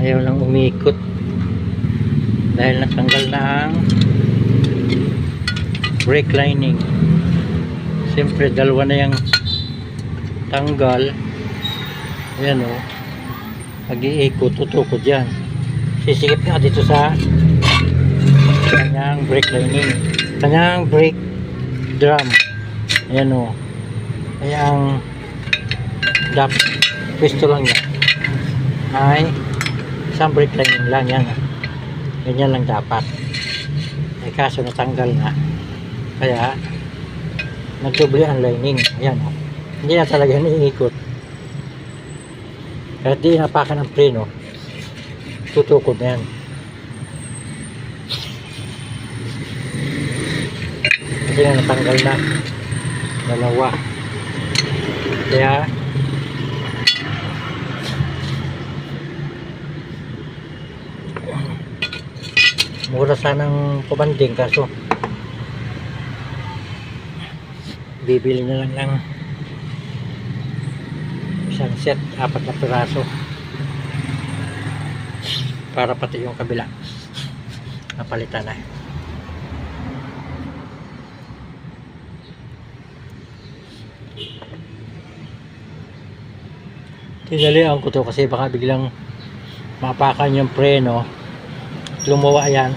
ayaw lang umikot dahil natanggal na ang brake lining. Siyempre dalawa na yung tanggal. Ayan o, mag-iikot, tutukod yan. Sisikip nga dito sa kanyang brake lining, kanyang brake drum. Ayan o, kaya ang dapat pwesto lang yan ay isang brake lining lang yan. Ganyan lang dapat. Ay kaso natanggal na, kaya nagdoble ang lining. Ayan o, hindi na talaga niikot. Kahit di napakan ang preno, tutukod na yan. Kasi na natanggal na dalawa. Kaya mura sanang pabanding, kaso bibili na lang ng isang set, 4 na piraso, para pati yung kabila napalitan na. Tinalian ko to kasi baka biglang mapakan yung preno, lumawa yan,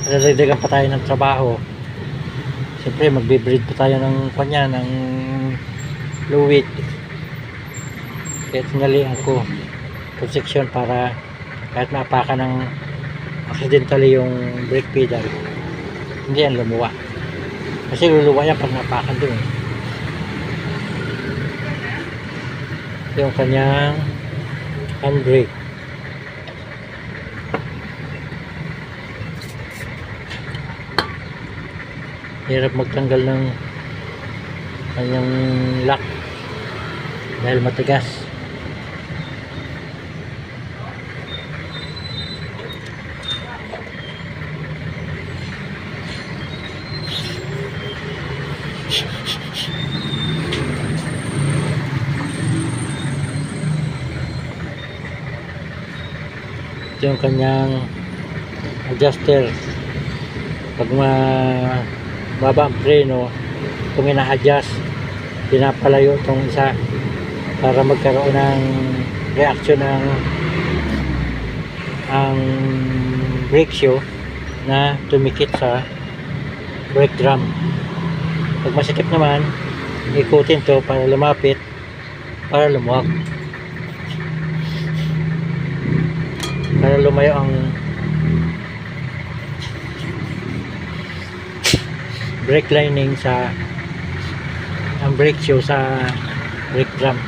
nadagdagan pa tayo ng trabaho. Siyempre magbe-breed pa tayo ng kanya, ng fluid. Kaya tinalian ko protection para kahit mapakan ng accidentally yung brake pedal, hindi yan lumuwa. Kasi luluwa yan pag napakan dun. Yung kanyang handbrake. Hirap magtanggal ng kanyang lock dahil matigas. Ito yung kanyang adjuster. Pag baba ang preno, kung ina-adjust, pinapalayo itong isa para magkaroon ng reaction ng ang brake shoe na tumikit sa brake drum. Pag masikip naman, ikutin to para lumapit, para lumuwag, para lumayo ang brake lining sa ang brake shoe sa brake drum.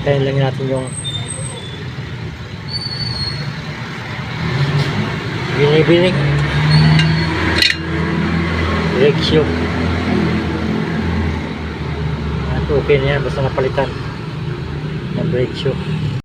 Kain lang natin yung binibining brake shoe. At okay na yan basta napalitan ng brake shoe.